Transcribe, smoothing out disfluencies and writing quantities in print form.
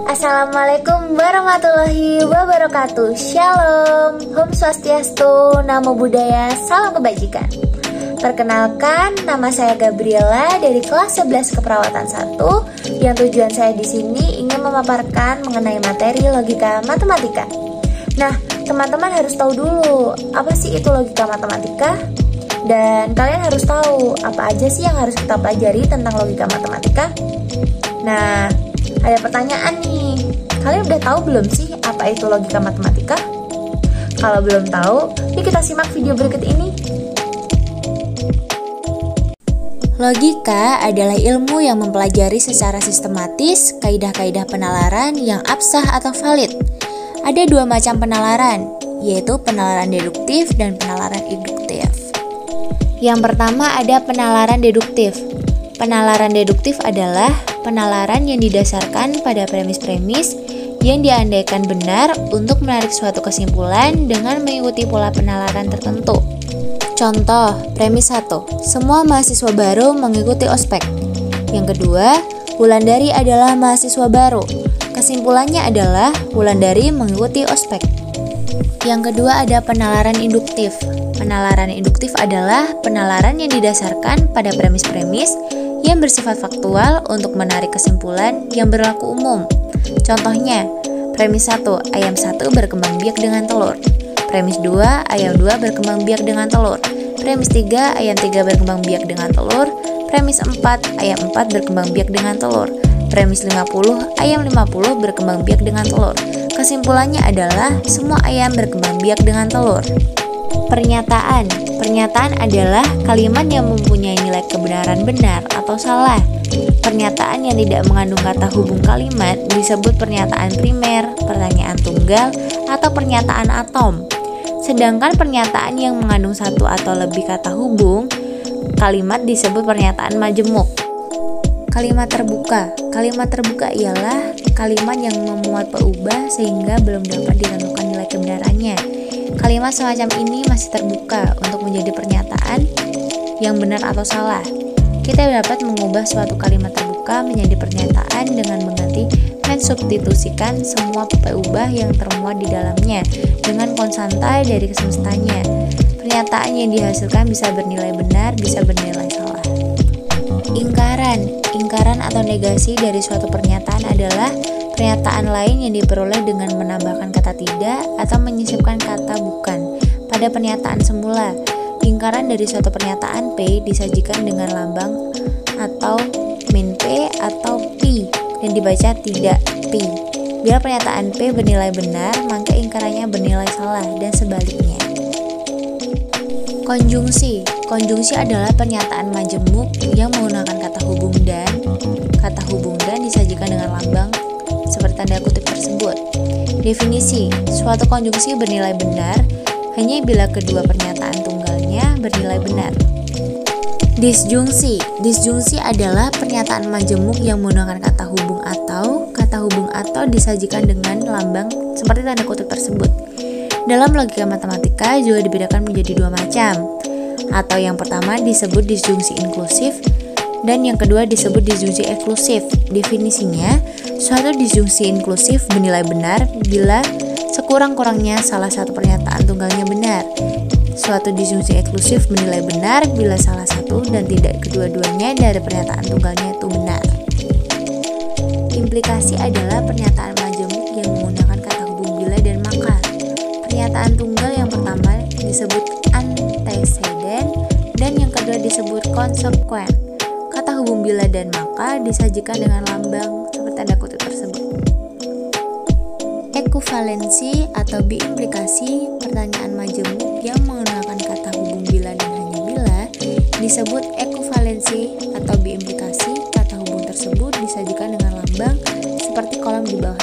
Assalamualaikum warahmatullahi wabarakatuh. Shalom, Om Swastiastu, Namo Buddhaya, Salam Kebajikan. Perkenalkan, nama saya Gabriela dari kelas 11 Keperawatan 1. Yang tujuan saya di sini ingin memaparkan mengenai materi logika matematika. Nah, teman-teman harus tahu dulu apa sih itu logika matematika. Dan kalian harus tahu apa aja sih yang harus kita pelajari tentang logika matematika. Nah, ada pertanyaan nih, kalian udah tahu belum sih apa itu logika matematika? Kalau belum tahu, yuk kita simak video berikut ini. Logika adalah ilmu yang mempelajari secara sistematis kaidah-kaidah penalaran yang absah atau valid. Ada dua macam penalaran, yaitu penalaran deduktif dan penalaran induktif. Yang pertama ada penalaran deduktif. Penalaran deduktif adalah penalaran yang didasarkan pada premis-premis yang diandaikan benar untuk menarik suatu kesimpulan dengan mengikuti pola penalaran tertentu. Contoh, premis 1, semua mahasiswa baru mengikuti ospek. Yang kedua, Wulandari adalah mahasiswa baru. Kesimpulannya adalah Wulandari mengikuti ospek. Yang kedua ada penalaran induktif. Penalaran induktif adalah penalaran yang didasarkan pada premis-premis yang bersifat faktual untuk menarik kesimpulan yang berlaku umum. Contohnya, premis 1, ayam 1 berkembang biak dengan telur. Premis 2, ayam 2 berkembang biak dengan telur. Premis 3, ayam 3 berkembang biak dengan telur. Premis 4, ayam 4 berkembang biak dengan telur. Premis 50, ayam 50 berkembang biak dengan telur. Kesimpulannya adalah semua ayam berkembang biak dengan telur. Pernyataan. Pernyataan adalah kalimat yang mempunyai nilai kebenaran benar atau salah. Pernyataan yang tidak mengandung kata hubung kalimat disebut pernyataan primer, pertanyaan tunggal, atau pernyataan atom. Sedangkan pernyataan yang mengandung satu atau lebih kata hubung kalimat disebut pernyataan majemuk. Kalimat terbuka. Kalimat terbuka ialah kalimat yang memuat peubah sehingga belum dapat ditentukan nilai kebenarannya. Kalimat semacam ini masih terbuka untuk menjadi pernyataan yang benar atau salah. Kita dapat mengubah suatu kalimat terbuka menjadi pernyataan dengan mengganti mensubstitusikan semua peubah yang termuat di dalamnya dengan konstanta dari semestanya. Pernyataan yang dihasilkan bisa bernilai benar, bisa bernilai salah. Ingkaran. Ingkaran atau negasi dari suatu pernyataan adalah pernyataan lain yang diperoleh dengan menambahkan kata tidak atau menyisipkan kata bukan pada pernyataan semula. Ingkaran dari suatu pernyataan P disajikan dengan lambang atau min P atau P dan dibaca tidak P. Bila pernyataan P bernilai benar, maka ingkarannya bernilai salah dan sebaliknya. Konjungsi. Konjungsi adalah pernyataan majemuk yang menggunakan kata hubung dan disajikan dengan lambang seperti tanda kutip tersebut. Definisi, suatu konjungsi bernilai benar hanya bila kedua pernyataan tunggalnya bernilai benar. Disjungsi. Disjungsi adalah pernyataan majemuk yang menggunakan kata hubung atau disajikan dengan lambang seperti tanda kutip tersebut. Dalam logika matematika juga dibedakan menjadi dua macam. Atau yang pertama disebut disjungsi inklusif dan yang kedua disebut disjungsi eksklusif. Definisinya, suatu disjungsi inklusif bernilai benar bila sekurang-kurangnya salah satu pernyataan tunggalnya benar. Suatu disjungsi eksklusif bernilai benar bila salah satu dan tidak kedua-duanya dari pernyataan tunggalnya itu benar. Implikasi adalah pernyataan majemuk yang menggunakan kata hubung bila dan maka. Pernyataan tunggal yang pertama disebut antecedent dan yang kedua disebut konsekuen. Kata hubung bila dan maka disajikan dengan lambang seperti tanda kutip tersebut. Ekuvalensi atau biimplikasi pertanyaan majemuk yang menggunakan kata hubung bila dan hanya bila disebut ekuvalensi atau biimplikasi. Kata hubung tersebut disajikan dengan lambang seperti kolom di bawah